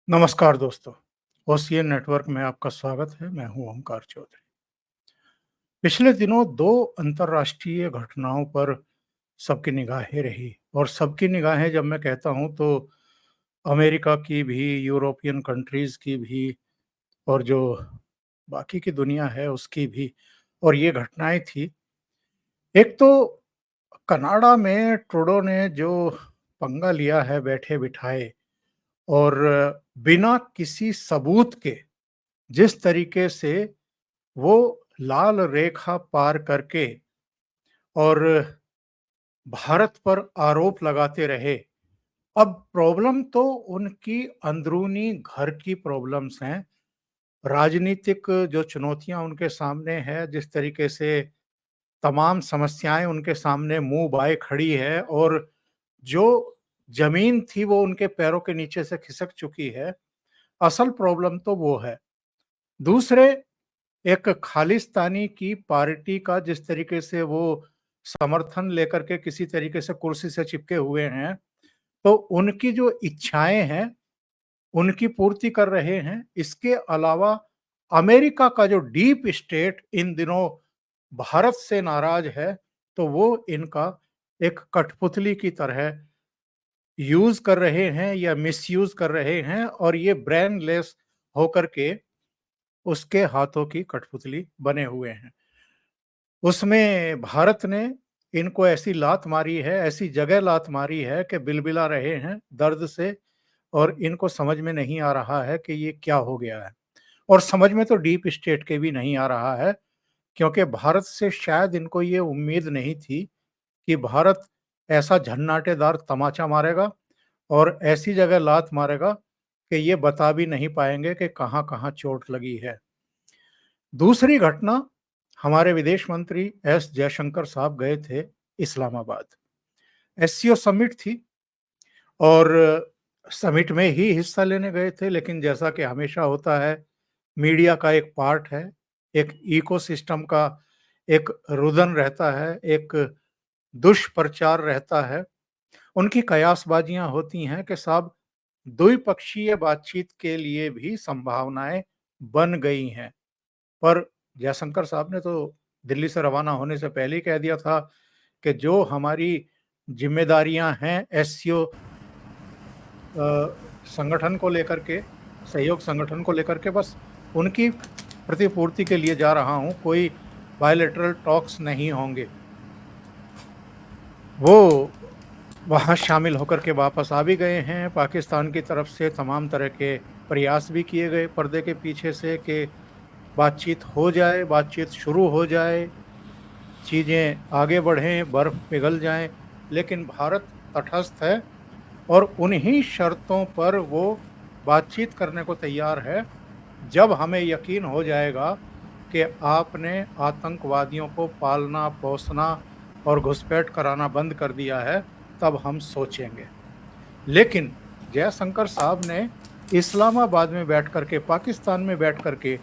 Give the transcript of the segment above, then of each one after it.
नमस्कार दोस्तों, ocean network में आपका स्वागत है। मैं हूं ओमकार चौधरी। पिछले दिनों 2 अंतर्राष्ट्रीय घटनाओं पर सबकी निगाहें रही और सबकी निगाहें जब मैं कहता हूं तो अमेरिका की भी, यूरोपियन कंट्रीज़ की भी और जो बाकी की दुनिया है उसकी भी। और ये घटनाएँ थी, एक तो कनाडा में ट्रूडो ने जो पंगा लिया है बैठे-बिठाए और बिना किसी सबूत के जिस तरीके से वो लाल रेखा पार करके और भारत पर आरोप लगाते रहे। अब प्रॉब्लम तो उनकी अंदरूनी घर की प्रॉब्लम्स हैं, राजनीतिक जो चुनौतियाँ उनके सामने है, जिस तरीके से तमाम समस्याएँ उनके सामने मुँह बाए खड़ी है और जो ज़मीन थी वो उनके पैरों के नीचे से खिसक चुकी है, असल प्रॉब्लम तो वो है। दूसरे एक खालिस्तानी की पार्टी का जिस तरीके से वो समर्थन लेकर के किसी तरीके से कुर्सी से चिपके हुए हैं, तो उनकी जो इच्छाएँ हैं, उनकी पूर्ति कर रहे हैं। इसके अलावा अमेरिका का जो डीप स्टेट इन दिनों भारत से नाराज़ है, तो वो इनका एक कठपुतली की तरह यूज़ कर रहे हैं या मिसयूज़ कर रहे हैं और ये ब्रेनलेस होकर के उसके हाथों की कठपुतली बने हुए हैं। उसमें भारत ने इनको ऐसी लात मारी है, ऐसी जगह लात मारी है कि बिलबिला रहे हैं दर्द से और इनको समझ में नहीं आ रहा है कि ये क्या हो गया है। और समझ में तो डीप स्टेट के भी नहीं आ रहा है, क्योंकि भारत से शायद इनको ये उम्मीद नहीं थी कि भारत ऐसा झन्नाटेदार तमाचा मारेगा और ऐसी जगह लात मारेगा कि ये बता भी नहीं पाएँगे कि कहाँ-कहाँ चोट लगी है। दूसरी घटना, हमारे विदेश मंत्री एस जयशंकर साहब गए थे इस्लामाबाद। एससीओ समिट थी और समिट में ही हिस्सा लेने गए थे, लेकिन जैसा कि हमेशा होता है, मीडिया का एक पार्ट है, एक इकोसिस्टम का एक रुदन रहता है, एक दुष्प्रचार रहता है। उनकी कयासबाजियाँ होती हैं कि साहब द्विपक्षीय बातचीत के लिए भी संभावनाएँ बन गई हैं। पर जयशंकर साहब ने तो दिल्ली से रवाना होने से पहले ही कह दिया था कि जो हमारी ज़िम्मेदारियाँ हैं एससीओ संगठन को लेकर के, सहयोग संगठन को लेकर के, बस उनकी प्रतिपूर्ति के लिए जा रहा हूँ, कोई बायलैटरल टॉक्स नहीं होंगे। वो वहाँ शामिल होकर के वापस आ भी गए हैं। पाकिस्तान की तरफ से तमाम तरह के प्रयास भी किए गए पर्दे के पीछे से कि बातचीत हो जाए, बातचीत शुरू हो जाए, चीज़ें आगे बढ़ें, बर्फ़ पिघल जाएँ, लेकिन भारत तटस्थ है और उन्हीं शर्तों पर वो बातचीत करने को तैयार है, जब हमें यकीन हो जाएगा कि आपने आतंकवादियों को पालना-पोसना और घुसपैठ कराना बंद कर दिया है, तब हम सोचेंगे। लेकिन जयशंकर साहब ने इस्लामाबाद में बैठ कर के, पाकिस्तान में बैठ कर के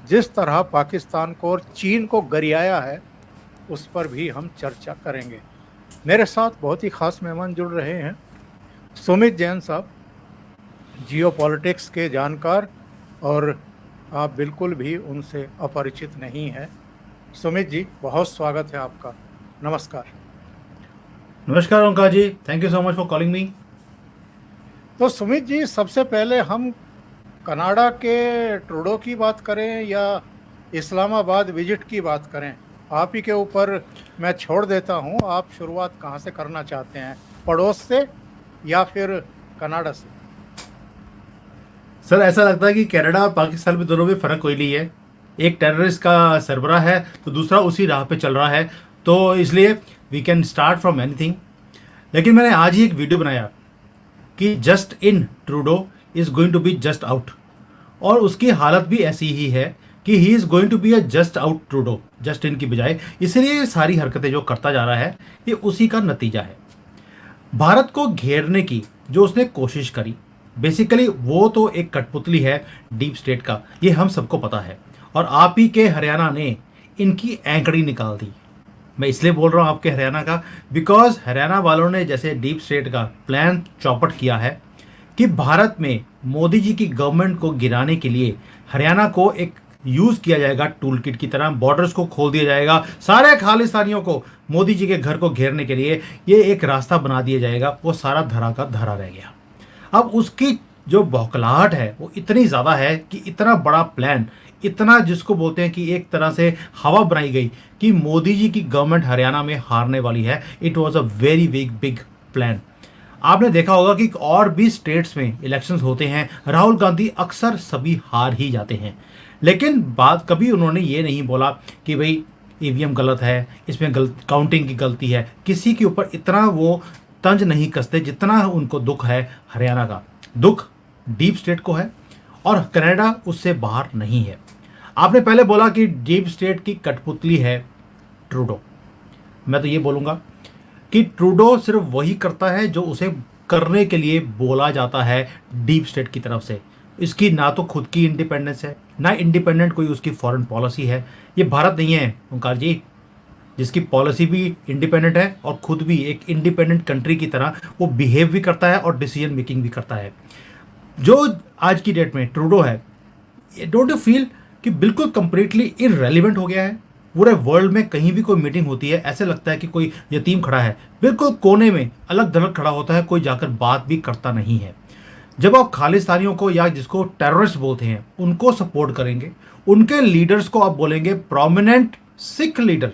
जिस तरह पाकिस्तान को और चीन को गरियाया है, उस पर भी हम चर्चा करेंगे। मेरे साथ बहुत ही ख़ास मेहमान जुड़ रहे हैं, सुमित जैन साहब, जियोपॉलिटिक्स के जानकार, और आप बिल्कुल भी उनसे अपरिचित नहीं हैं। सुमित जी, बहुत स्वागत है आपका। नमस्कार। नमस्कार Omkar ji, thank you so much for calling me. तो सुमित जी, सबसे पहले हम कनाडा के ट्रूडो की बात करें या इस्लामाबाद विजिट की बात करें? आप ही के ऊपर मैं छोड़ देता हूँ, आप शुरुआत कहाँ से करना चाहते हैं, पड़ोस से या फिर कनाडा से? सर, ऐसा लगता है कि कनाडा और पाकिस्तान में दोनों में फ़र्क कोई नहीं है। एक टेररिस्ट का सरबराह है तो दूसरा उसी राह पे चल रहा है, तो इसलिए we can start from anything. लेकिन मैंने आज ही एक वीडियो बनाया कि just in Trudeau is going to be just out, और उसकी हालत भी ऐसी ही है कि he is going to be a just out Trudeau, just in की बजाय। इसलिए ये सारी हरकतें जो करता जा रहा है, ये उसी का नतीजा है। भारत को घेरने की जो उसने कोशिश करी, बेसिकली वो तो एक कठपुतली है डीप स्टेट का, ये हम सबको पता है। और आप ही के हरियाणा ने इनकी एंकड़ी निकाल दी। मैं इसलिए बोल रहा हूँ आपके हरियाणा का, बिकॉज हरियाणा वालों ने जैसे डीप स्टेट का प्लान चौपट किया है कि भारत में मोदी जी की गवर्नमेंट को गिराने के लिए हरियाणा को एक यूज किया जाएगा टूल किट की तरह, बॉर्डर्स को खोल दिया जाएगा, सारे खालिस्तानियों को मोदी जी के घर को घेरने के लिए ये एक रास्ता बना दिया जाएगा। वो सारा धरा का धरा रह गया। अब उसकी जो बौखलाहट है वो इतनी ज़्यादा है कि इतना बड़ा प्लान, इतना जिसको बोलते हैं कि एक तरह से हवा बनाई गई कि मोदी जी की गवर्नमेंट हरियाणा में हारने वाली है। It was a very big big plan. आपने देखा होगा कि और भी स्टेट्स में इलेक्शंस होते हैं, राहुल गांधी अक्सर सभी हार ही जाते हैं, लेकिन बात कभी उन्होंने ये नहीं बोला कि भाई ईवीएम गलत है, इसमें काउंटिंग की गलती है। किसी के ऊपर इतना वो तंज नहीं कसते जितना उनको दुख है हरियाणा का। दुख डीप स्टेट को है और कनाडा उससे बाहर नहीं है। आपने पहले बोला कि डीप स्टेट की कठपुतली है ट्रूडो। मैं तो ये बोलूँगा कि ट्रूडो सिर्फ वही करता है जो उसे करने के लिए बोला जाता है डीप स्टेट की तरफ से। इसकी ना तो खुद की इंडिपेंडेंस है, ना इंडिपेंडेंट कोई उसकी फॉरेन पॉलिसी है। ये भारत नहीं है ओंकार जी, जिसकी पॉलिसी भी इंडिपेंडेंट है और खुद भी एक इंडिपेंडेंट कंट्री की तरह वो बिहेव भी करता है और डिसीजन मेकिंग भी करता है। जो आज की डेट में ट्रूडो है, डोंट यू फील कि बिल्कुल कंप्लीटली इररेलेवेंट हो गया है। पूरे वर्ल्ड में कहीं भी कोई मीटिंग होती है ऐसे लगता है कि कोई यतीम खड़ा है, बिल्कुल कोने में अलग थलग खड़ा होता है, कोई जाकर बात भी करता नहीं है। जब आप खालिस्तानियों को या जिसको टेररिस्ट बोलते हैं उनको सपोर्ट करेंगे, उनके लीडर्स को आप बोलेंगे प्रोमिनेंट सिख लीडर,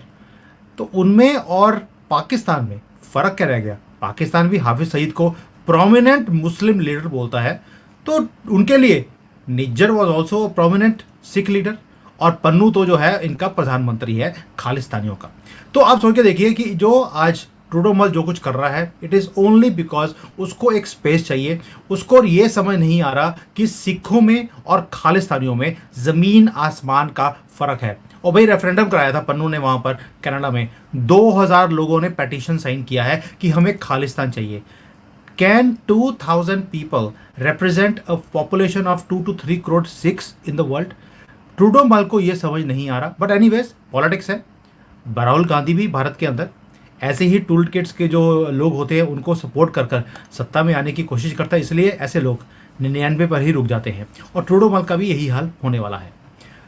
तो उनमें और पाकिस्तान में फ़र्क क्या रह गया? पाकिस्तान भी हाफिज सईद को प्रोमिनेंट मुस्लिम लीडर बोलता है, तो उनके लिए Nijjar was also prominent Sikh leader, और पन्नू तो जो है इनका प्रधानमंत्री है खालिस्तानियों का। तो आप सोच के देखिए कि जो आज ट्रूडो मल जो कुछ कर रहा है, इट इज़ ओनली बिकॉज उसको एक स्पेस चाहिए। उसको ये समझ नहीं आ रहा कि सिखों में और खालिस्तानियों में ज़मीन आसमान का फ़र्क है। और भाई रेफरेंडम कराया था पन्नू ने वहाँ पर कनाडा में, 2000 लोगों ने पेटिशन साइन किया है कि हमें खालिस्तान चाहिए। Can 2000 people represent a population of 2 to 3 crore Sikhs in the world? Trudeau मल को ये समझ नहीं आ रहा, बट एनीवेज पॉलिटिक्स है। राहुल गांधी भी भारत के अंदर ऐसे ही टूल किट्स के जो लोग होते हैं उनको सपोर्ट कर कर सत्ता में आने की कोशिश करता है, इसलिए ऐसे लोग 99 पर ही रुक जाते हैं, और ट्रूडो मल का भी यही हाल होने वाला है।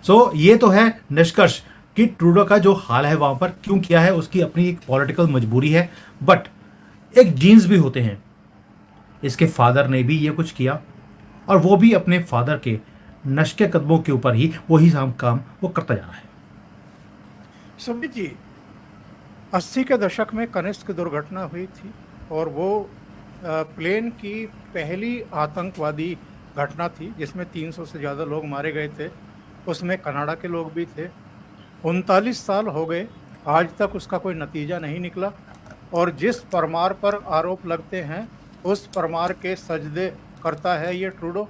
सो ये तो है निष्कर्ष कि ट्रूडो का जो हाल है वहाँ पर क्यों किया है, उसकी अपनी एक पॉलिटिकल मजबूरी है, बट एक जीन्स भी होते हैं। इसके फादर ने भी ये कुछ किया और वो भी अपने फादर के नक्शे कदमों के ऊपर ही वही काम वो करता जा रहा है। सुमित जी, 80 के दशक में कनिष्क दुर्घटना हुई थी और वो प्लेन की पहली आतंकवादी घटना थी जिसमें 300 से ज़्यादा लोग मारे गए थे। उसमें कनाडा के लोग भी थे। 39 साल हो गए, आज तक उसका कोई नतीजा नहीं निकला, और जिस परमार पर आरोप लगते हैं उस परमार के सजदे करता है ये ट्रूडो।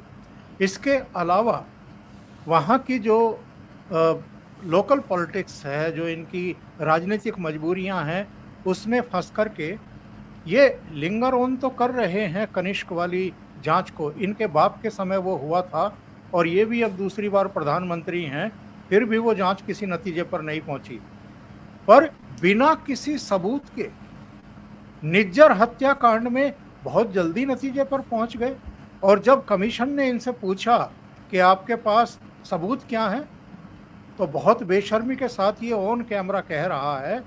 इसके अलावा वहाँ की जो लोकल पॉलिटिक्स है, जो इनकी राजनीतिक मजबूरियाँ हैं, उसमें फंस कर के ये लिंगर ऑन तो कर रहे हैं कनिष्क वाली जांच को। इनके बाप के समय वो हुआ था और ये भी अब दूसरी बार प्रधानमंत्री हैं, फिर भी वो जांच किसी नतीजे पर नहीं पहुंची। पर बिना किसी सबूत के निज्जर हत्याकांड में बहुत जल्दी नतीजे पर पहुंच गए, और जब कमीशन ने इनसे पूछा कि आपके पास सबूत क्या है, तो बहुत बेशर्मी के साथ ये ऑन कैमरा कह रहा है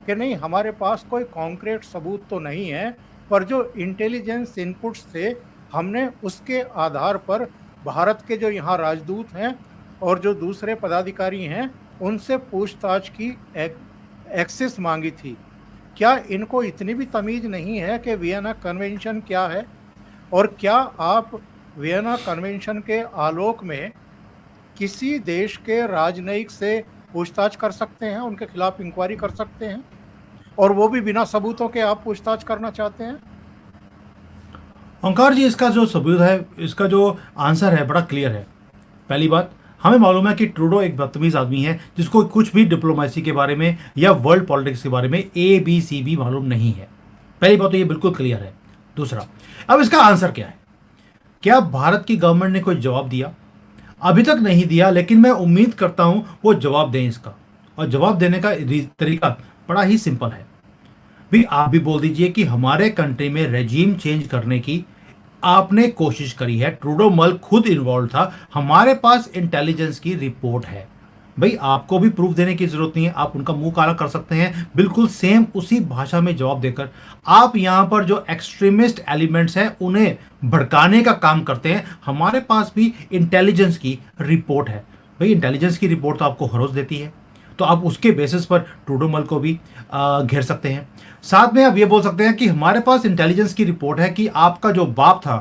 कि नहीं, हमारे पास कोई कॉन्क्रीट सबूत तो नहीं है, पर जो इंटेलिजेंस इनपुट्स थे हमने उसके आधार पर भारत के जो यहाँ राजदूत हैं और जो दूसरे पदाधिकारी हैं उनसे पूछताछ की एक्सेस मांगी थी। क्या इनको इतनी भी तमीज़ नहीं है कि वियना कन्वेंशन क्या है, और क्या आप वियना कन्वेंशन के आलोक में किसी देश के राजनयिक से पूछताछ कर सकते हैं, उनके खिलाफ इंक्वायरी कर सकते हैं, और वो भी बिना सबूतों के आप पूछताछ करना चाहते हैं? ओंकार जी, इसका जो सबूत है, इसका जो आंसर है बड़ा क्लियर है। पहली बात, हमें मालूम है कि ट्रूडो एक बदतमीज आदमी है जिसको कुछ भी डिप्लोमेसी के बारे में या वर्ल्ड पॉलिटिक्स के बारे में ABC भी मालूम नहीं है। पहली बात तो ये बिल्कुल क्लियर है। दूसरा, अब इसका आंसर क्या है? क्या भारत की गवर्नमेंट ने कोई जवाब दिया? अभी तक नहीं दिया, लेकिन मैं उम्मीद करता हूं वो जवाब दें इसका। और जवाब देने का तरीका बड़ा ही सिंपल है। भी आप भी बोल दीजिए कि हमारे कंट्री में रेजीम चेंज करने की आपने कोशिश करी है, ट्रूडो मल खुद इन्वॉल्व था, हमारे पास इंटेलिजेंस की रिपोर्ट है। भाई आपको भी प्रूफ देने की जरूरत नहीं है, आप उनका मुंह काला कर सकते हैं बिल्कुल सेम उसी भाषा में जवाब देकर। आप यहां पर जो एक्सट्रीमिस्ट एलिमेंट्स हैं उन्हें भड़काने का काम करते हैं। हमारे पास भी इंटेलिजेंस की रिपोर्ट है। भाई इंटेलिजेंस की रिपोर्ट तो आपको हर रोज देती है, तो आप उसके बेसिस पर ट्रूडो मल को भी घेर सकते हैं। साथ में आप ये बोल सकते हैं कि हमारे पास इंटेलिजेंस की रिपोर्ट है कि आपका जो बाप था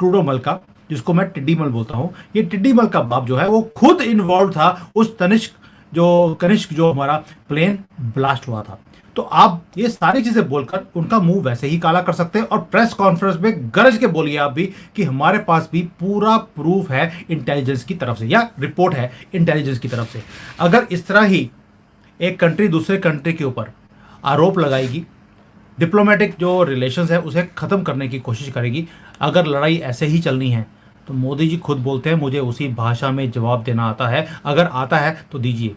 ट्रूडो मल का, जिसको मैं टिड्डी मल बोलता हूं, ये टिड्डी मल का बाप जो है वो खुद इन्वॉल्व था उस कनिष्क जो हमारा प्लेन ब्लास्ट हुआ था। तो आप ये सारी चीजें बोलकर उनका मुंह वैसे ही काला कर सकते हैं और प्रेस कॉन्फ्रेंस में गरज के बोलिए आप भी कि हमारे पास भी पूरा प्रूफ है इंटेलिजेंस की तरफ से या रिपोर्ट है इंटेलिजेंस की तरफ से। अगर इस तरह ही एक कंट्री दूसरे कंट्री के ऊपर आरोप लगाएगी, डिप्लोमेटिक जो रिलेशंस है उसे ख़त्म करने की कोशिश करेगी, अगर लड़ाई ऐसे ही चलनी है तो मोदी जी खुद बोलते हैं मुझे उसी भाषा में जवाब देना आता है, अगर आता है तो दीजिए।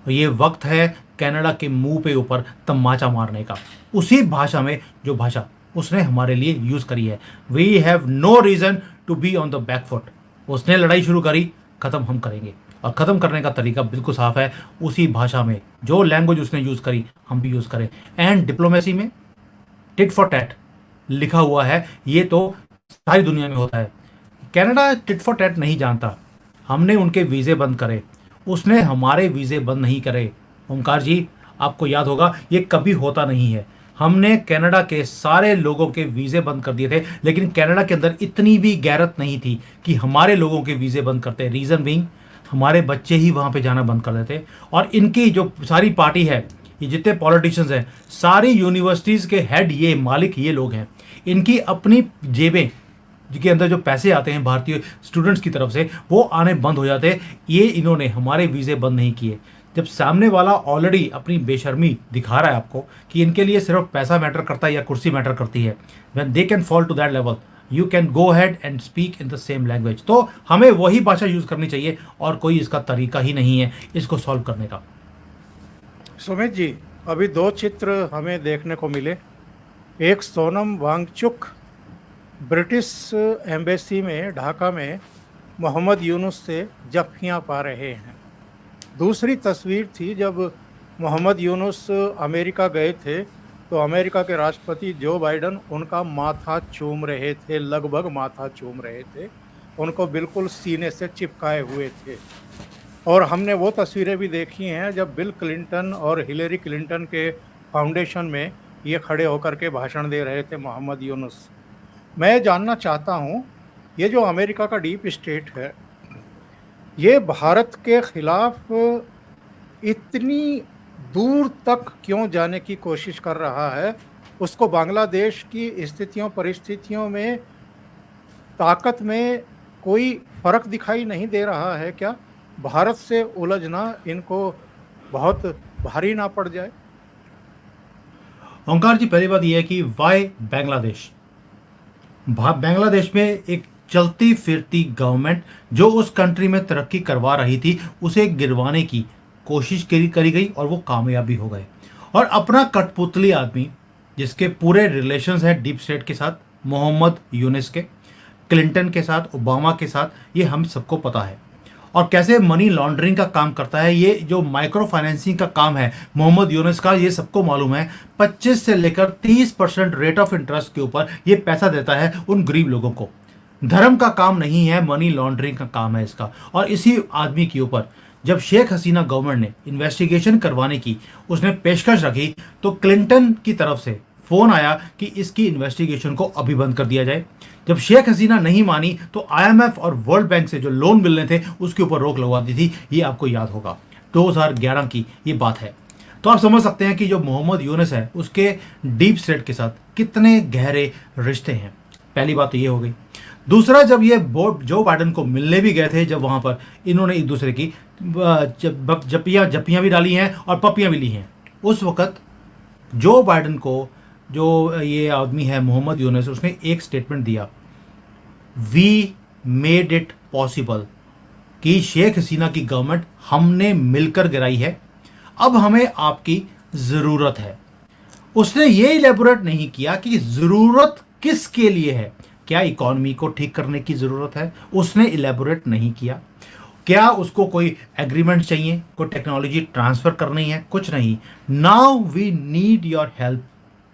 ये वक्त है कनाडा के मुंह पे ऊपर तमाचा मारने का, उसी भाषा में जो भाषा उसने हमारे लिए यूज़ करी है। We have no reason to be on the back foot. उसने लड़ाई शुरू करी, ख़त्म हम करेंगे, और ख़त्म करने का तरीका बिल्कुल साफ है, उसी भाषा में जो लैंग्वेज उसने यूज़ करी हम भी यूज़ करें। एंड डिप्लोमेसी में टिट फॉर टैट लिखा हुआ है, ये तो सारी दुनिया में होता है। कनाडा टिट फॉर टैट नहीं जानता। हमने उनके वीज़े बंद करे, उसने हमारे वीज़े बंद नहीं करे। ओमकार जी आपको याद होगा ये कभी होता नहीं है। हमने कनाडा के सारे लोगों के वीज़े बंद कर दिए थे, लेकिन कनाडा के अंदर इतनी भी गैरत नहीं थी कि हमारे लोगों के वीज़े बंद करते। रीज़न बीइंग हमारे बच्चे ही वहाँ पे जाना बंद कर देते। और इनकी जो सारी पार्टी है, ये जितने पॉलिटिशियंस हैं, सारी यूनिवर्सिटीज़ के हेड ये मालिक ये लोग हैं। इनकी अपनी जेबें जिनके अंदर जो पैसे आते हैं भारतीय स्टूडेंट्स की तरफ से वो आने बंद हो जाते। ये इन्होंने हमारे वीज़े बंद नहीं किए। जब सामने वाला ऑलरेडी अपनी बेशर्मी दिखा रहा है आपको कि इनके लिए सिर्फ पैसा मैटर करता है या कुर्सी मैटर करती है, when they can fall to that level you can go head and speak in the same language. तो हमें वही भाषा यूज़ करनी चाहिए और कोई इसका तरीका ही नहीं है इसको सॉल्व करने का। सुमित जी, अभी दो चित्र हमें देखने को मिले। एक सोनम वांगचुक ब्रिटिश एम्बेसी में ढाका में मोहम्मद यूनुस से जफ्फियाँ पा रहे हैं। दूसरी तस्वीर थी जब मोहम्मद यूनुस अमेरिका गए थे तो अमेरिका के राष्ट्रपति जो बाइडन उनका माथा चूम रहे थे, लगभग माथा चूम रहे थे, उनको बिल्कुल सीने से चिपकाए हुए थे। और हमने वो तस्वीरें भी देखी हैं जब बिल क्लिंटन और हिलेरी क्लिंटन के फाउंडेशन में ये खड़े होकर के भाषण दे रहे थे मोहम्मद यूनुस। मैं जानना चाहता हूँ, ये जो अमेरिका का डीप स्टेट है, ये भारत के खिलाफ इतनी दूर तक क्यों जाने की कोशिश कर रहा है? उसको बांग्लादेश की स्थितियों परिस्थितियों में ताकत में कोई फर्क दिखाई नहीं दे रहा है क्या? भारत से उलझना इनको बहुत भारी ना पड़ जाए? ओंकार जी पहली बात यह है कि वाई बांग्लादेश। बांग्लादेश में एक चलती फिरती गवर्नमेंट जो उस कंट्री में तरक्की करवा रही थी उसे गिरवाने की कोशिश करी गई और वो कामयाब भी हो गए। और अपना कठपुतली आदमी जिसके पूरे रिलेशंस हैं डीप स्टेट के साथ, मोहम्मद यूनुस के, क्लिंटन के साथ, ओबामा के साथ, ये हम सबको पता है। और कैसे मनी लॉन्ड्रिंग का काम करता है, ये जो माइक्रो फाइनेंसिंग का काम है मोहम्मद यूनुस का, ये सबको मालूम है। 25 से लेकर 30% रेट ऑफ इंटरेस्ट के ऊपर ये पैसा देता है उन गरीब लोगों को। धर्म का काम नहीं है, मनी लॉन्ड्रिंग का काम है इसका। और इसी आदमी के ऊपर जब शेख हसीना गवर्नमेंट ने इन्वेस्टिगेशन करवाने की उसने पेशकश रखी तो क्लिंटन की तरफ से फोन आया कि इसकी इन्वेस्टिगेशन को अभी बंद कर दिया जाए। जब शेख हसीना नहीं मानी तो आईएमएफ और वर्ल्ड बैंक से जो लोन मिलने थे उसके ऊपर रोक लगवा दी थी। ये आपको याद होगा, 2011 की ये बात है। तो आप समझ सकते हैं कि जो मोहम्मद यूनुस है उसके डीप स्टेट के साथ कितने गहरे रिश्ते हैं। पहली बात तो ये हो गई। दूसरा, जब ये जो बाइडन को मिलने भी गए थे, जब वहाँ पर इन्होंने एक दूसरे की जप्पियाँ भी डाली हैं और पप्पियाँ भी ली हैं, उस वक़्त जो बाइडन को जो ये आदमी है मोहम्मद यूनुस, उसने एक स्टेटमेंट दिया, वी मेड इट पॉसिबल, कि शेख हसीना की गवर्नमेंट हमने मिलकर गिराई है, अब हमें आपकी ज़रूरत है। उसने ये इलेबोरेट नहीं किया कि ज़रूरत किसके लिए है। क्या इकॉनमी को ठीक करने की ज़रूरत है, उसने इलेबोरेट नहीं किया। क्या उसको कोई एग्रीमेंट चाहिए, कोई टेक्नोलॉजी ट्रांसफ़र करनी है, कुछ नहीं। Now we need your help,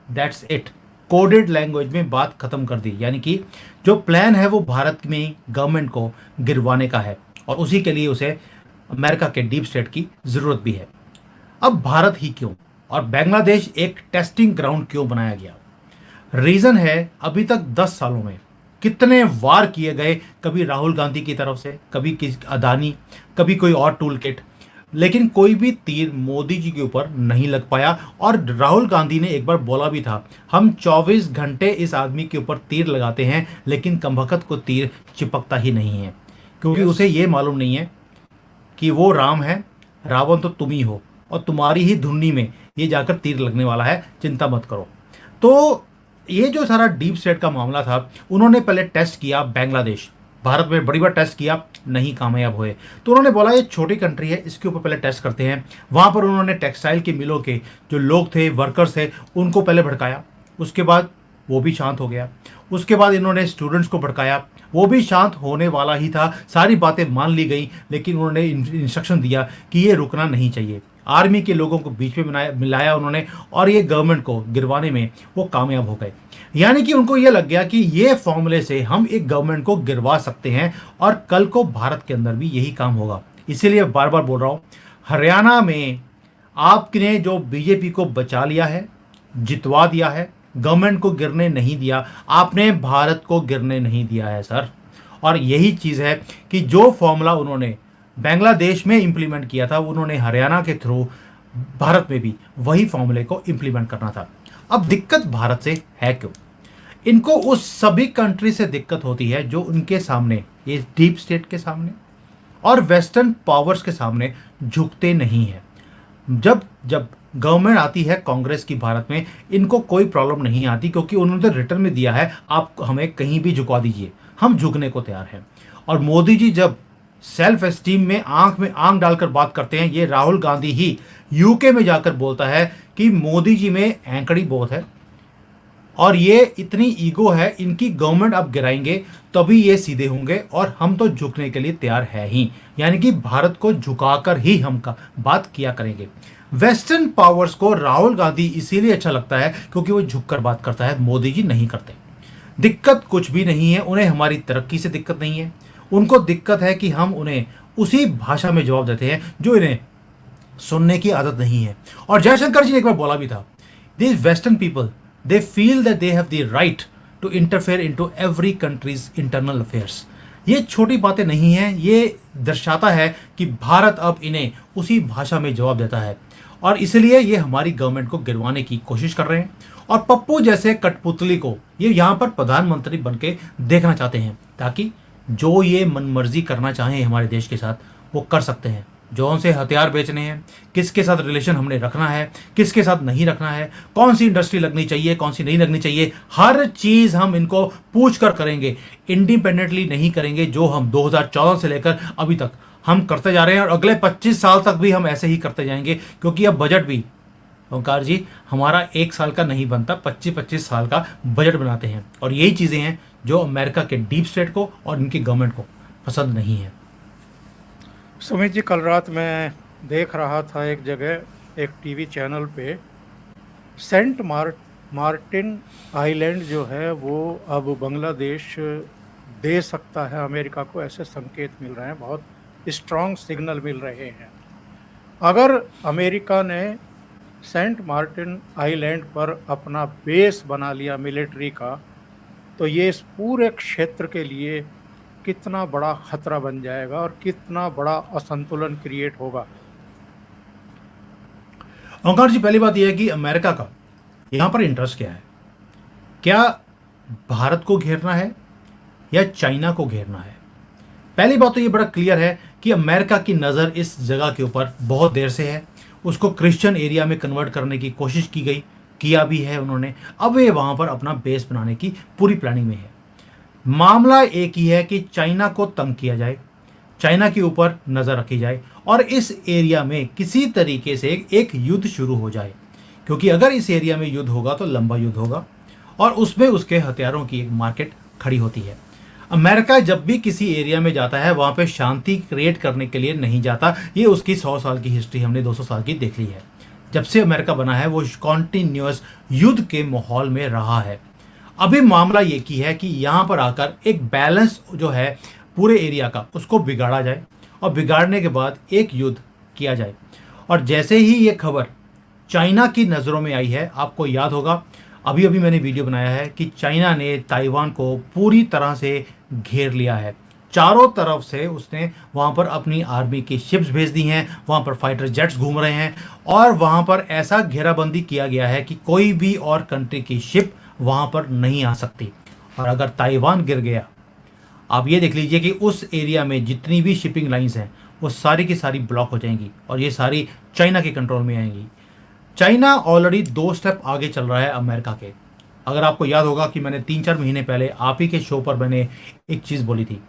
that's it. Coded language में बात खत्म कर दी, यानी कि जो प्लान है वो भारत में गवर्नमेंट को गिरवाने का है, और उसी के लिए उसे अमेरिका के डीप स्टेट की ज़रूरत भी है। अब भारत ही क्यों और बांग्लादेश एक टेस्टिंग ग्राउंड क्यों बनाया गया? रीजन है, अभी तक 10 सालों में कितने वार किए गए, कभी राहुल गांधी की तरफ से, कभी किस अदानी, कभी कोई और टूल किट, लेकिन कोई भी तीर मोदी जी के ऊपर नहीं लग पाया। और राहुल गांधी ने एक बार बोला भी था, हम 24 घंटे इस आदमी के ऊपर तीर लगाते हैं लेकिन कमबख्त को तीर चिपकता ही नहीं है, क्योंकि उसे ये मालूम नहीं है कि वो राम है, रावण तो तुम ही हो, और तुम्हारी ही धुन्नी में ये जाकर तीर लगने वाला है, चिंता मत करो। तो ये जो सारा डीप स्टेट का मामला था, उन्होंने पहले टेस्ट किया बांग्लादेश, भारत में बड़ी बार टेस्ट किया, नहीं कामयाब हुए। तो उन्होंने बोला ये छोटी कंट्री है, इसके ऊपर पहले टेस्ट करते हैं। वहाँ पर उन्होंने टेक्सटाइल की मिलों के जो लोग थे, वर्कर्स थे, उनको पहले भड़काया, उसके बाद वो भी शांत हो गया। उसके बाद इन्होंने स्टूडेंट्स को भड़काया, वो भी शांत होने वाला ही था, सारी बातें मान ली गई, लेकिन उन्होंने इंस्ट्रक्शन दिया कि ये रुकना नहीं चाहिए। आर्मी के लोगों को बीच में मिलाया उन्होंने, और ये गवर्नमेंट को गिरवाने में वो कामयाब हो गए। यानी कि उनको ये लग गया कि ये फॉर्मूले से हम एक गवर्नमेंट को गिरवा सकते हैं, और कल को भारत के अंदर भी यही काम होगा। इसीलिए बार बार बोल रहा हूँ, हरियाणा में आपने जो बीजेपी को बचा लिया है, जितवा दिया है, गवर्नमेंट को गिरने नहीं दिया, आपने भारत को गिरने नहीं दिया है सर। और यही चीज़ है कि जो फॉर्मूला उन्होंने बांग्लादेश में इंप्लीमेंट किया था, उन्होंने हरियाणा के थ्रू भारत में भी वही फॉर्मूले को इंप्लीमेंट करना था। अब दिक्कत भारत से है क्यों? इनको उस सभी कंट्री से दिक्कत होती है जो उनके सामने, ये डीप स्टेट के सामने और वेस्टर्न पावर्स के सामने झुकते नहीं है। जब जब गवर्नमेंट आती है कांग्रेस की भारत में, इनको कोई प्रॉब्लम नहीं आती, क्योंकि उन्होंने तो रिटर्न में दिया है, आप हमें कहीं भी झुका दीजिए, हम झुकने को तैयार हैं। और मोदी जी जब सेल्फ एस्टीम में आंख डालकर बात करते हैं, ये राहुल गांधी ही यूके में जाकर बोलता है कि मोदी जी में एंकड़ी बहुत है और ये इतनी ईगो है, इनकी गवर्नमेंट अब गिराएंगे तभी ये सीधे होंगे, और हम तो झुकने के लिए तैयार है ही। यानी कि भारत को झुकाकर ही हम का बात किया करेंगे। वेस्टर्न पावर्स को राहुल गांधी इसीलिए अच्छा लगता है क्योंकि वो झुककर बात करता है, मोदी जी नहीं करते। दिक्कत कुछ भी नहीं है, उन्हें हमारी तरक्की से दिक्कत नहीं है, उनको दिक्कत है कि हम उन्हें उसी भाषा में जवाब देते हैं जो इन्हें सुनने की आदत नहीं है। और जयशंकर जी ने एक बार बोला भी था, this western people they feel that they have the right to interfere into every country's internal affairs. ये छोटी बातें नहीं हैं, ये दर्शाता है कि भारत अब इन्हें उसी भाषा में जवाब देता है, और इसलिए ये हमारी गवर्नमेंट को गिरवाने की कोशिश कर रहे हैं। और पप्पू जैसे कठपुतली को ये यहाँ पर प्रधानमंत्री बन के देखना चाहते हैं, ताकि जो ये मनमर्जी करना चाहें हमारे देश के साथ वो कर सकते हैं। जो उनसे हथियार बेचने हैं, किसके साथ रिलेशन हमने रखना है, किसके साथ नहीं रखना है, कौन सी इंडस्ट्री लगनी चाहिए, कौन सी नहीं लगनी चाहिए, हर चीज़ हम इनको पूछ कर करेंगे, इंडिपेंडेंटली नहीं करेंगे, जो हम 2014 से लेकर अभी तक हम करते जा रहे हैं, और अगले 25 साल तक भी हम ऐसे ही करते जाएंगे। क्योंकि अब बजट भी ओंकार जी हमारा 1 साल का नहीं बनता, 25-25 साल का बजट बनाते हैं, और यही चीज़ें हैं जो अमेरिका के डीप स्टेट को और इनकी गवर्नमेंट को पसंद नहीं है। सुमित जी, कल रात मैं देख रहा था एक जगह, एक टीवी चैनल पे, सेंट मार्टिन आइलैंड जो है वो अब बांग्लादेश दे सकता है अमेरिका को, ऐसे संकेत मिल रहे हैं, बहुत स्ट्रॉन्ग सिग्नल मिल रहे हैं। अगर अमेरिका ने सेंट मार्टिन आइलैंड पर अपना बेस बना लिया मिलिट्री का, तो ये इस पूरे क्षेत्र के लिए कितना बड़ा खतरा बन जाएगा और कितना बड़ा असंतुलन क्रिएट होगा। ओंकार जी, पहली बात यह है कि अमेरिका का यहाँ पर इंटरेस्ट क्या है? क्या भारत को घेरना है या चाइना को घेरना है? पहली बात तो ये बड़ा क्लियर है कि अमेरिका की नज़र इस जगह के ऊपर बहुत देर से है। उसको क्रिश्चियन एरिया में कन्वर्ट करने की कोशिश की गई, किया भी है उन्होंने। अब ये वहाँ पर अपना बेस बनाने की पूरी प्लानिंग में है। मामला एक ही है कि चाइना को तंग किया जाए, चाइना के ऊपर नज़र रखी जाए, और इस एरिया में किसी तरीके से एक युद्ध शुरू हो जाए। क्योंकि अगर इस एरिया में युद्ध होगा तो लंबा युद्ध होगा, और उसमें उसके हथियारों की एक मार्केट खड़ी होती है। अमेरिका जब भी किसी एरिया में जाता है वहाँ पे शांति क्रिएट करने के लिए नहीं जाता। ये उसकी 100 साल की हिस्ट्री हमने 200 साल की देख ली है। जब से अमेरिका बना है वो कॉन्टिन्यूअस युद्ध के माहौल में रहा है। अभी मामला ये की है कि यहाँ पर आकर एक बैलेंस जो है पूरे एरिया का उसको बिगाड़ा जाए और बिगाड़ने के बाद एक युद्ध किया जाए। और जैसे ही ये खबर चाइना की नज़रों में आई है, आपको याद होगा अभी अभी मैंने वीडियो बनाया है कि चाइना ने ताइवान को पूरी तरह से घेर लिया है। चारों तरफ से उसने वहाँ पर अपनी आर्मी की शिप्स भेज दी हैं, वहाँ पर फाइटर जेट्स घूम रहे हैं और वहाँ पर ऐसा घेराबंदी किया गया है कि कोई भी और कंट्री की शिप वहाँ पर नहीं आ सकती। और अगर ताइवान गिर गया, आप ये देख लीजिए कि उस एरिया में जितनी भी शिपिंग लाइंस हैं वो सारी की सारी ब्लॉक हो जाएंगी और ये सारी चाइना के कंट्रोल में आएंगी। चाइना ऑलरेडी 2 स्टेप आगे चल रहा है अमेरिका के। अगर आपको याद होगा कि मैंने 3-4 महीने पहले आप ही के शो पर मैंने एक चीज़ बोली थी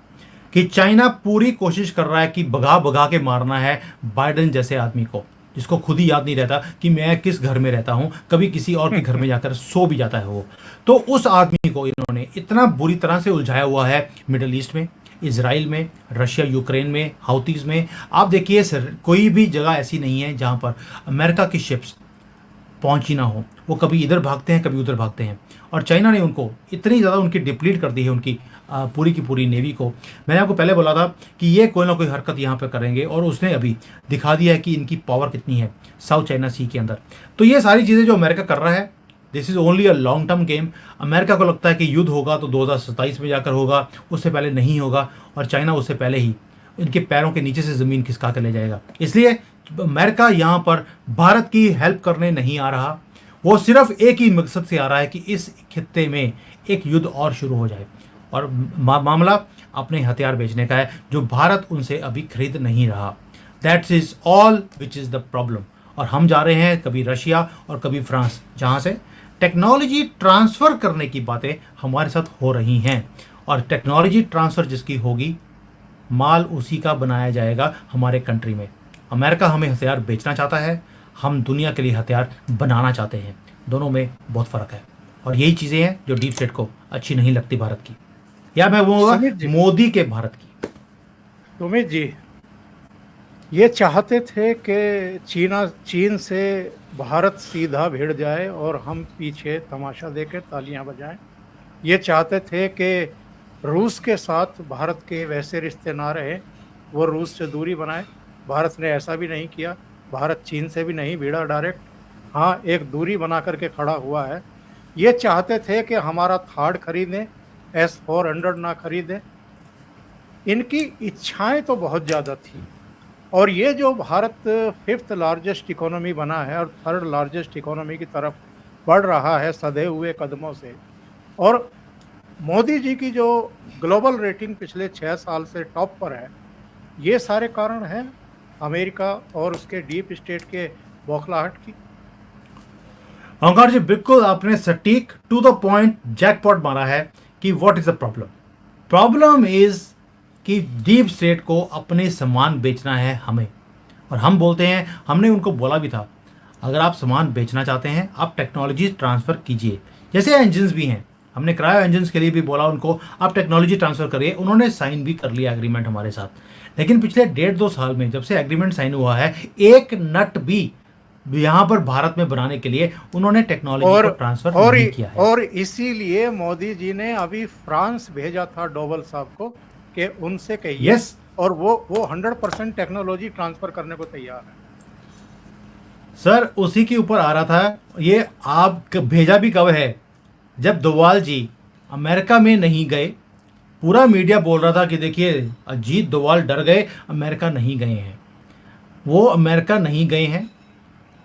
कि चाइना पूरी कोशिश कर रहा है कि भगा भगा के मारना है बाइडेन जैसे आदमी को, जिसको खुद ही याद नहीं रहता कि मैं किस घर में रहता हूँ, कभी किसी और के घर में जाकर सो भी जाता है वो। तो उस आदमी को इन्होंने इतना बुरी तरह से उलझाया हुआ है मिडिल ईस्ट में, इजराइल में, रशिया यूक्रेन में, हाउतीज में। आप देखिए सर, कोई भी जगह ऐसी नहीं है जहाँ पर अमेरिका की शिप्स पहुंची ना हो। वो कभी इधर भागते हैं, कभी उधर भागते हैं। और चाइना ने उनको इतनी ज़्यादा उनकी डिप्लीट कर दी है, उनकी पूरी की पूरी नेवी को। मैंने आपको पहले बोला था कि ये कोई ना कोई हरकत यहाँ पे करेंगे और उसने अभी दिखा दिया है कि इनकी पावर कितनी है साउथ चाइना सी के अंदर। तो ये सारी चीज़ें जो अमेरिका कर रहा है, this is only a long term game. America को लगता है कि युद्ध होगा तो 2027 में जाकर होगा, उससे पहले नहीं होगा। और चाइना उससे पहले ही इनके पैरों के नीचे से ज़मीन खिसका कर ले जाएगा। इसलिए अमेरिका यहाँ पर भारत की हेल्प करने नहीं आ रहा, वो सिर्फ एक ही मकसद से आ रहा है कि इस खित्ते में एक युद्ध और शुरू हो जाए। और मामला अपने हथियार बेचने का है जो भारत उनसे अभी खरीद नहीं रहा। That's is all which is the problem. और हम जा रहे हैं कभी रशिया और कभी फ्रांस, जहाँ से टेक्नोलॉजी ट्रांसफ़र करने की बातें हमारे साथ हो रही हैं। और टेक्नोलॉजी ट्रांसफ़र जिसकी होगी, माल उसी का बनाया जाएगा हमारे कंट्री में। अमेरिका हमें हथियार बेचना चाहता है, हम दुनिया के लिए हथियार बनाना चाहते हैं। दोनों में बहुत फ़र्क है और यही चीज़ें हैं जो डीप स्टेट को अच्छी नहीं लगती भारत की, या मैं बोलूँगा मोदी के भारत की। सुमित जी, ये चाहते थे कि चीन से भारत सीधा भिड़ जाए और हम पीछे तमाशा देकर तालियां बजाएं। ये चाहते थे कि रूस के साथ भारत के वैसे रिश्ते ना रहे, वो रूस से दूरी बनाए। भारत ने ऐसा भी नहीं किया, भारत चीन से भी नहीं भिड़ा डायरेक्ट, हाँ एक दूरी बना करके खड़ा हुआ है। ये चाहते थे कि हमारा थार्ड खरीदें, S-400 ना खरीदें। इनकी इच्छाएं तो बहुत ज़्यादा थी। और ये जो भारत 5th लार्जेस्ट इकोनॉमी बना है और 3rd लार्जेस्ट इकोनॉमी की तरफ बढ़ रहा है सधे हुए कदमों से, और मोदी जी की जो ग्लोबल रेटिंग पिछले 6 साल से टॉप पर है, ये सारे कारण हैं अमेरिका और उसके डीप स्टेट के बौखलाहट की। ओंकार जी, बिल्कुल आपने सटीक टू द पॉइंट जैकपॉट मारा है कि what is the problem. Problem is कि डीप स्टेट को अपने सामान बेचना है हमें। और हम बोलते हैं, हमने उनको बोला भी था, अगर आप सामान बेचना चाहते हैं आप टेक्नोलॉजी ट्रांसफ़र कीजिए। जैसे इंजन्स भी हैं, हमने क्रायो इंजन्स के लिए भी बोला उनको आप टेक्नोलॉजी ट्रांसफ़र करिए। उन्होंने साइन भी कर लिया एग्रीमेंट हमारे साथ। लेकिन पिछले 1.5-2 साल में जब से एग्रीमेंट साइन हुआ है, एक नट भी यहाँ पर भारत में बनाने के लिए उन्होंने टेक्नोलॉजी को ट्रांसफर नहीं किया है। और इसीलिए मोदी जी ने अभी फ्रांस भेजा था डोवल साहब को कि उनसे कहिए, yes. और वो 100% टेक्नोलॉजी ट्रांसफर करने को तैयार है। सर उसी के ऊपर आ रहा था। ये आप भेजा भी कब है, जब डोवाल जी अमेरिका में नहीं गए। पूरा मीडिया बोल रहा था कि देखिए अजीत डोवाल डर गए, अमेरिका नहीं गए हैं। वो अमेरिका नहीं गए हैं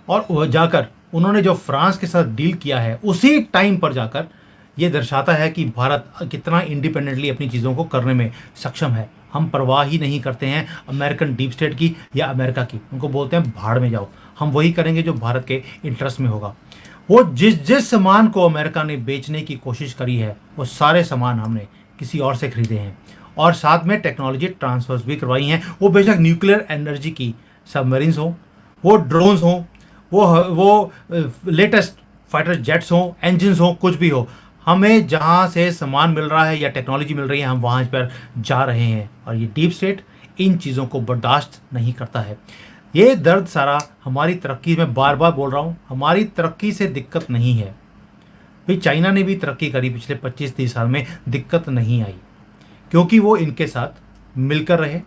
और वह जाकर उन्होंने जो फ्रांस के साथ डील किया है, उसी टाइम पर जाकर ये दर्शाता है कि भारत कितना इंडिपेंडेंटली अपनी चीज़ों को करने में सक्षम है। हम परवाह ही नहीं करते हैं अमेरिकन डीप स्टेट की या अमेरिका की। उनको बोलते हैं भाड़ में जाओ, हम वही करेंगे जो भारत के इंटरेस्ट में होगा। वो जिस सामान को अमेरिका ने बेचने की कोशिश करी है, वो सारे सामान हमने किसी और से खरीदे हैं और साथ में टेक्नोलॉजी ट्रांसफर्स भी करवाई हैं। वो बेशक न्यूक्लियर एनर्जी की सबमरीन्स हों, वो ड्रोन्स हों, वो लेटेस्ट फाइटर जेट्स हों, इंजन्स हों, कुछ भी हो, हमें जहाँ से सामान मिल रहा है या टेक्नोलॉजी मिल रही है हम वहाँ पर जा रहे हैं, और ये डीप स्टेट इन चीज़ों को बर्दाश्त नहीं करता है। ये दर्द सारा हमारी तरक्की में, बार बार बोल रहा हूँ, हमारी तरक्की से दिक्कत नहीं है भाई। चाइना ने भी तरक्की करी पिछले 25-30 साल में, दिक्कत नहीं आई, क्योंकि वो इनके साथ मिलकर रहे,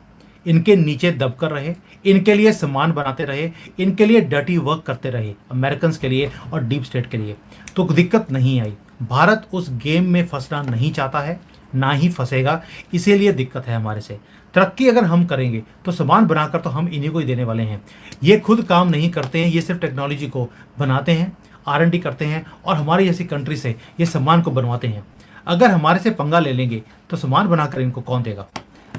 इनके नीचे दबकर रहे, इनके लिए सामान बनाते रहे, इनके लिए डर्टी वर्क करते रहे, अमेरिकन के लिए और डीप स्टेट के लिए, तो दिक्कत नहीं आई। भारत उस गेम में फंसना नहीं चाहता है, ना ही फंसेगा, इसीलिए दिक्कत है हमारे से। तरक्की अगर हम करेंगे तो सामान बनाकर तो हम इन्हीं को ही देने वाले हैं। ये खुद काम नहीं करते हैं, ये सिर्फ टेक्नोलॉजी को बनाते हैं, R&D करते हैं और हमारी जैसी कंट्री से ये सामान को बनवाते हैं। अगर हमारे से पंगा ले लेंगे तो सामान बनाकर इनको कौन देगा?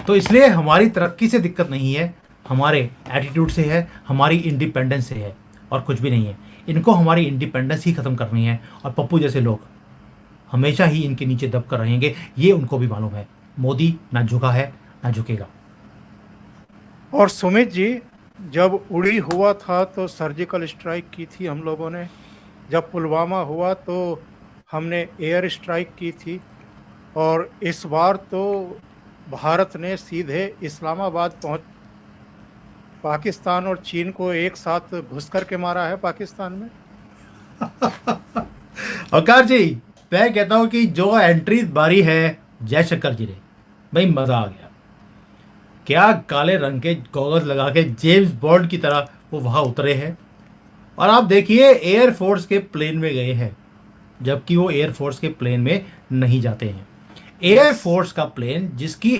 तो इसलिए हमारी तरक्की से दिक्कत नहीं है, हमारे एटीट्यूड से है, हमारी इंडिपेंडेंस से है, और कुछ भी नहीं है। इनको हमारी इंडिपेंडेंस ही ख़त्म करनी है, और पप्पू जैसे लोग हमेशा ही इनके नीचे दब कर रहेंगे, ये उनको भी मालूम है। मोदी ना झुका है ना झुकेगा। और सुमित जी, जब उड़ी हुआ था तो सर्जिकल स्ट्राइक की थी हम लोगों ने, जब पुलवामा हुआ तो हमने एयर स्ट्राइक की थी, और इस बार तो भारत ने सीधे इस्लामाबाद पहुंच पाकिस्तान और चीन को एक साथ घुस करके मारा है पाकिस्तान में। औकार जी, मैं कहता हूं कि जो एंट्री बारी है जयशंकर जी ने, भाई मजा आ गया। क्या काले रंग के गॉगल्स लगा के जेम्स बॉन्ड की तरह वो वहां उतरे हैं, और आप देखिए एयरफोर्स के प्लेन में गए हैं, जबकि वो एयरफोर्स के प्लेन में नहीं जाते हैं। एयरफोर्स का प्लेन जिसकी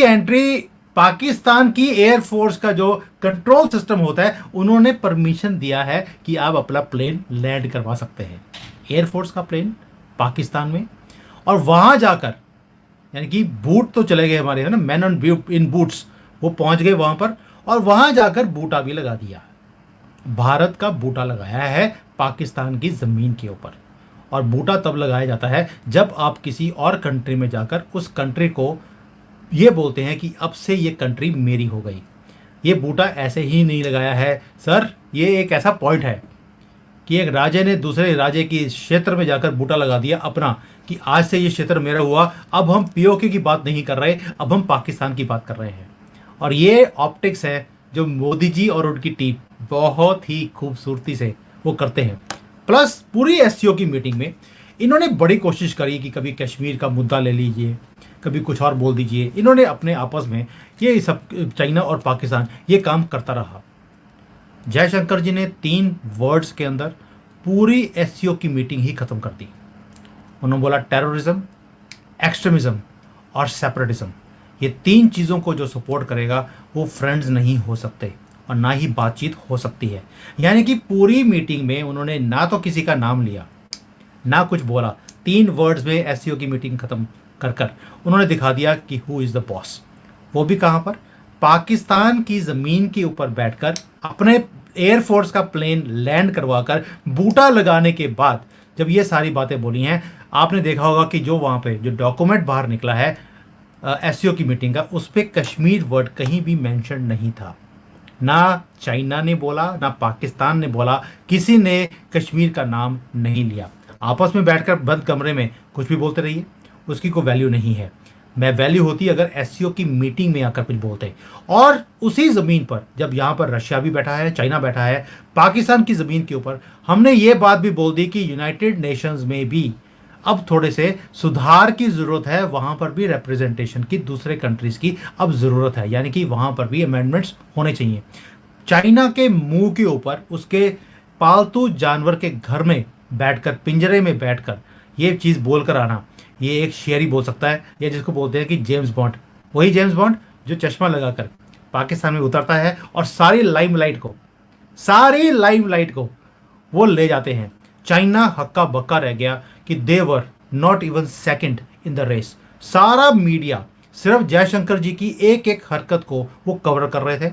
एंट्री पाकिस्तान की एयरफोर्स का जो कंट्रोल सिस्टम होता है, उन्होंने परमिशन दिया है कि आप अपना प्लेन लैंड करवा सकते हैं। एयरफोर्स का प्लेन पाकिस्तान में, और वहां जाकर, यानी कि बूट तो चले गए हमारे, है ना, मैन ऑन इन बूट्स, वो पहुंच गए वहां पर, और वहां जाकर बूटा भी लगा दिया। भारत का बूटा लगाया है पाकिस्तान की जमीन के ऊपर। और बूटा तब लगाया जाता है जब आप किसी और कंट्री में जाकर उस कंट्री को ये बोलते हैं कि अब से ये कंट्री मेरी हो गई। ये बूटा ऐसे ही नहीं लगाया है सर, ये एक ऐसा पॉइंट है कि एक राजे ने दूसरे राजे की क्षेत्र में जाकर बूटा लगा दिया अपना, कि आज से ये क्षेत्र मेरा हुआ, अब हम पीओके की बात नहीं कर रहे, अब हम पाकिस्तान की बात कर रहे हैं। और ये ऑप्टिक्स है जो मोदी जी और उनकी टीम बहुत ही खूबसूरती से वो करते हैं। प्लस पूरी एससीओ की मीटिंग में इन्होंने बड़ी कोशिश करी कि कभी कश्मीर का मुद्दा ले लीजिए, कभी कुछ और बोल दीजिए। इन्होंने अपने आपस में ये सब, चाइना और पाकिस्तान, ये काम करता रहा। जयशंकर जी ने 3 वर्ड्स के अंदर पूरी एससीओ की मीटिंग ही खत्म कर दी। उन्होंने बोला टेररिज्म, एक्सट्रीमिज्म और सेपरेटिज्म, ये 3 चीज़ों को जो सपोर्ट करेगा वो फ्रेंड्स नहीं हो सकते, और ना ही बातचीत हो सकती है। यानी कि पूरी मीटिंग में उन्होंने ना तो किसी का नाम लिया, ना कुछ बोला। 3 वर्ड्स में एससीओ की मीटिंग खत्म कर उन्होंने दिखा दिया कि हु इज़ द बॉस। वो भी कहाँ पर? पाकिस्तान की ज़मीन के ऊपर बैठकर अपने एयरफोर्स का प्लेन लैंड करवाकर बूटा लगाने के बाद जब ये सारी बातें बोली हैं, आपने देखा होगा कि जो वहाँ पे जो डॉक्यूमेंट बाहर निकला है एससीओ की मीटिंग का, उस पर कश्मीर वर्ड कहीं भी मेंशन नहीं था। ना चाइना ने बोला, ना पाकिस्तान ने बोला, किसी ने कश्मीर का नाम नहीं लिया। आपस में बैठकर बंद कमरे में कुछ भी बोलते रहिए, उसकी कोई वैल्यू नहीं है। मैं वैल्यू होती अगर एससीओ की मीटिंग में आकर कुछ बोलते। और उसी ज़मीन पर जब यहाँ पर रशिया भी बैठा है, चाइना बैठा है, पाकिस्तान की ज़मीन के ऊपर हमने ये बात भी बोल दी कि यूनाइटेड नेशंस में भी अब थोड़े से सुधार की ज़रूरत है, वहाँ पर भी रिप्रेजेंटेशन की दूसरे कंट्रीज़ की अब ज़रूरत है, यानी कि वहाँ पर भी अमेंडमेंट्स होने चाहिए। चाइना के मुंह के ऊपर उसके पालतू जानवर के घर में बैठकर, पिंजरे में बैठकर ये चीज़ बोलकर आना, ये एक शेर ही बोल सकता है, या जिसको बोलते हैं कि जेम्स बॉन्ड, वही जेम्स बॉन्ड जो चश्मा लगाकर पाकिस्तान में उतरता है और सारी लाइमलाइट को वो ले जाते हैं। चाइना हक्का बक्का रह गया कि they were not even second in the race. सारा मीडिया सिर्फ जयशंकर जी की एक एक हरकत को वो कवर कर रहे थे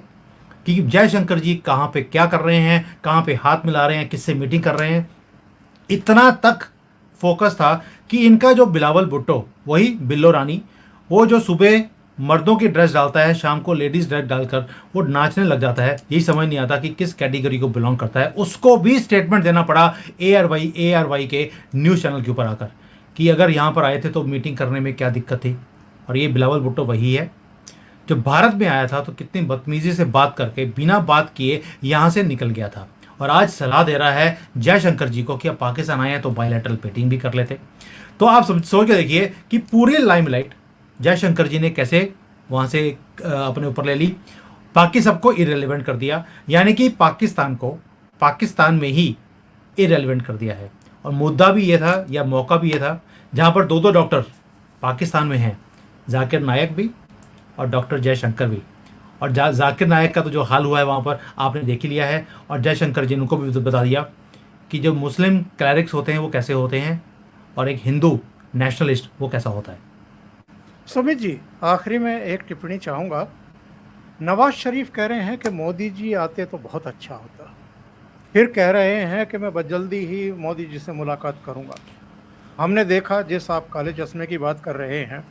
कि जयशंकर जी कहाँ पे क्या कर रहे हैं, कहाँ पे हाथ मिला रहे हैं, किससे मीटिंग कर रहे हैं। इतना तक फोकस था कि इनका जो बिलावल भुट्टो, वही बिल्लो रानी, वो जो सुबह मर्दों की ड्रेस डालता है, शाम को लेडीज ड्रेस डालकर वो नाचने लग जाता है। यही समझ नहीं आता कि किस कैटेगरी को बिलोंग करता है। उसको भी स्टेटमेंट देना पड़ा ARY के न्यूज़ चैनल के ऊपर आकर कि अगर यहाँ पर आए थे तो मीटिंग करने में क्या दिक्कत थी। और ये बिलावल भुट्टो वही है जो भारत में आया था तो कितनी बदतमीजी से बात करके बिना बात किए यहाँ से निकल गया था, और आज सलाह दे रहा है जयशंकर जी को कि अब पाकिस्तान आए हैं तो बायलैटरल मीटिंग भी कर लेते। तो आप सोच के देखिए कि पूरी लाइमलाइट जयशंकर जी ने कैसे वहाँ से अपने ऊपर ले ली, बाकी सबको इरेलीवेंट कर दिया, यानी कि पाकिस्तान को पाकिस्तान में ही इरेलीवेंट कर दिया है। और मुद्दा भी ये था या मौका भी ये था जहाँ पर दो डॉक्टर पाकिस्तान में हैं, जाकिर नायक भी और डॉक्टर जयशंकर भी। और जाकिर नायक का तो जो हाल हुआ है वहाँ पर आपने देख ही लिया है, और जयशंकर जी ने उनको भी बता दिया कि जो मुस्लिम क्लैरिक्स होते हैं वो कैसे होते हैं और एक हिंदू नेशनलिस्ट वो कैसा होता है। सुमित जी, आखिरी में एक टिप्पणी चाहूँगा। नवाज शरीफ कह रहे हैं कि मोदी जी आते तो बहुत अच्छा होता, फिर कह रहे हैं कि मैं जल्दी ही मोदी जी से मुलाकात करूँगा। हमने देखा, जिस आप काले चश्मे की बात कर रहे हैं,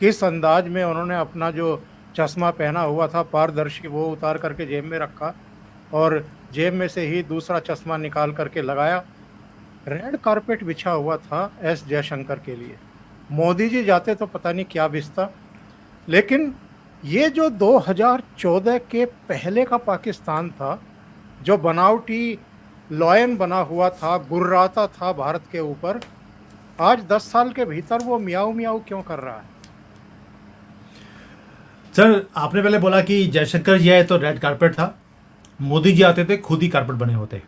किस अंदाज में उन्होंने अपना जो चश्मा पहना हुआ था पारदर्शी वो उतार करके जेब में रखा और जेब में से ही दूसरा चश्मा निकाल करके लगाया। रेड कारपेट बिछा हुआ था एस जयशंकर के लिए। मोदी जी जाते तो पता नहीं क्या बिस्ता। लेकिन ये जो 2014 के पहले का पाकिस्तान था, जो बनावटी लॉयन बना हुआ था, गुर्राता था भारत के ऊपर, आज 10 साल के भीतर वो मियाऊ मियाऊ क्यों कर रहा है? सर, आपने पहले बोला कि जयशंकर जी आए तो रेड कारपेट था, मोदी जी आते थे खुद ही कारपेट बने होते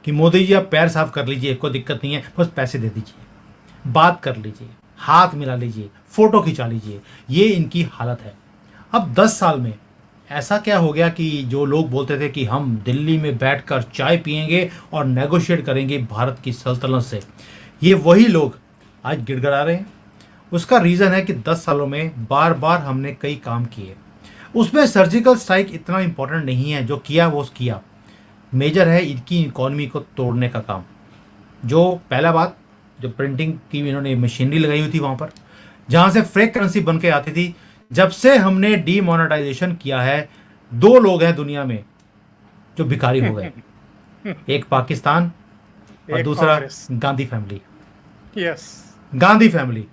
कि मोदी जी आप पैर साफ कर लीजिए, कोई दिक्कत नहीं है, बस पैसे दे दीजिए, बात कर लीजिए, हाथ मिला लीजिए, फोटो खिंचा लीजिए। ये इनकी हालत है। अब 10 साल में ऐसा क्या हो गया कि जो लोग बोलते थे कि हम दिल्ली में बैठकर चाय पिएंगे और नेगोशिएट करेंगे भारत की सल्तनत से, ये वही लोग आज गिड़गिड़ा रहे हैं। उसका रीज़न है कि 10 सालों में बार बार हमने कई काम किए। उसमें सर्जिकल स्ट्राइक इतना इंपॉर्टेंट नहीं है, जो किया वो किया। मेजर है इनकी इकोनॉमी को तोड़ने का काम। जो पहला बात, जो प्रिंटिंग की इन्होंने मशीनरी लगाई हुई थी वहाँ पर, जहाँ से फेक करेंसी बन के आती थी, जब से हमने डीमोनेटाइजेशन किया है, 2 लोग हैं दुनिया में जो भिखारी हो गए। एक पाकिस्तान और एक दूसरा Congress. Gandhi family. Yes. Gandhi family,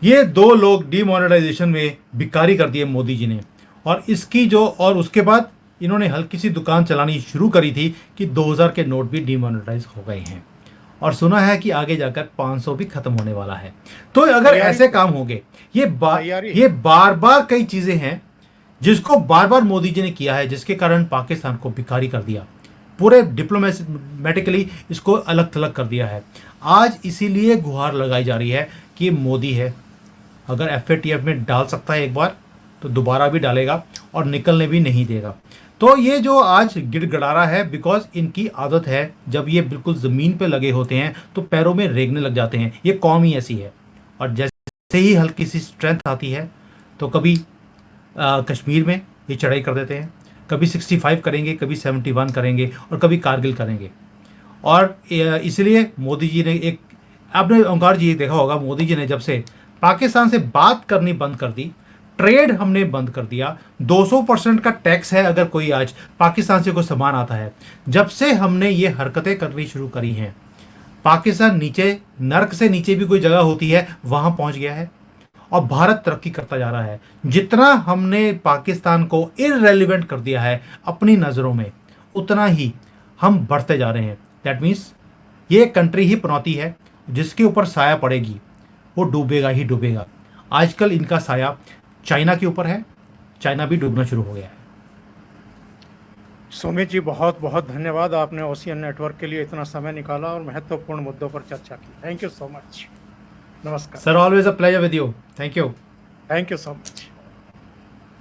ये 2 लोग डीमोनेटाइजेशन में भिखारी कर दिए मोदी जी ने। और इसकी जो, और उसके बाद इन्होंने हल्की सी दुकान चलानी शुरू करी थी कि 2000 के नोट भी डीमोनेटाइज हो गए हैं, और सुना है कि आगे जाकर 500 भी खत्म होने वाला है। तो अगर ऐसे काम होंगे, ये बार बार कई चीजें हैं जिसको बार बार मोदी जी ने किया है, जिसके कारण पाकिस्तान को भिखारी कर दिया, पूरे डिप्लोमेटिकली इसको अलग थलग कर दिया है। आज इसीलिए गुहार लगाई जा रही है कि मोदी है, अगर FATF में डाल सकता है एक बार तो दोबारा भी डालेगा और निकलने भी नहीं देगा। तो ये जो आज गिड़गिड़ा रहा है, बिकॉज इनकी आदत है, जब ये बिल्कुल ज़मीन पे लगे होते हैं तो पैरों में रेंगने लग जाते हैं। ये कौम ही ऐसी है। और जैसे ही हल्की सी स्ट्रेंथ आती है तो कभी कश्मीर में ये चढ़ाई कर देते हैं, कभी 65 करेंगे, कभी 71 करेंगे, और कभी कारगिल करेंगे। और इसलिए मोदी जी ने एक, आपने ओंकार जी देखा होगा, मोदी जी ने जब से पाकिस्तान से बात करनी बंद कर दी, ट्रेड हमने बंद कर दिया, 200% का टैक्स है अगर कोई आज पाकिस्तान से कोई सामान आता है, जब से हमने ये हरकतें करनी शुरू करी हैं, पाकिस्तान नीचे, नर्क से नीचे भी कोई जगह होती है वहां पहुंच गया है। और भारत तरक्की करता जा रहा है। जितना हमने पाकिस्तान को इररेलेवेंट कर दिया है अपनी नज़रों में, उतना ही हम बढ़ते जा रहे हैं। दैट मीन्स ये कंट्री ही पनौती है, जिसके ऊपर साया पड़ेगी वो डूबेगा ही डूबेगा। आजकल इनका साया चाइना के ऊपर है, चाइना भी डूबना शुरू हो गया है। सुमित जी, बहुत बहुत धन्यवाद। आपने ओशियन नेटवर्क के लिए इतना समय निकाला और महत्वपूर्ण मुद्दों पर चर्चा की। Thank you so much. नमस्कार sir, always a pleasure with you. Thank you. Thank you so much.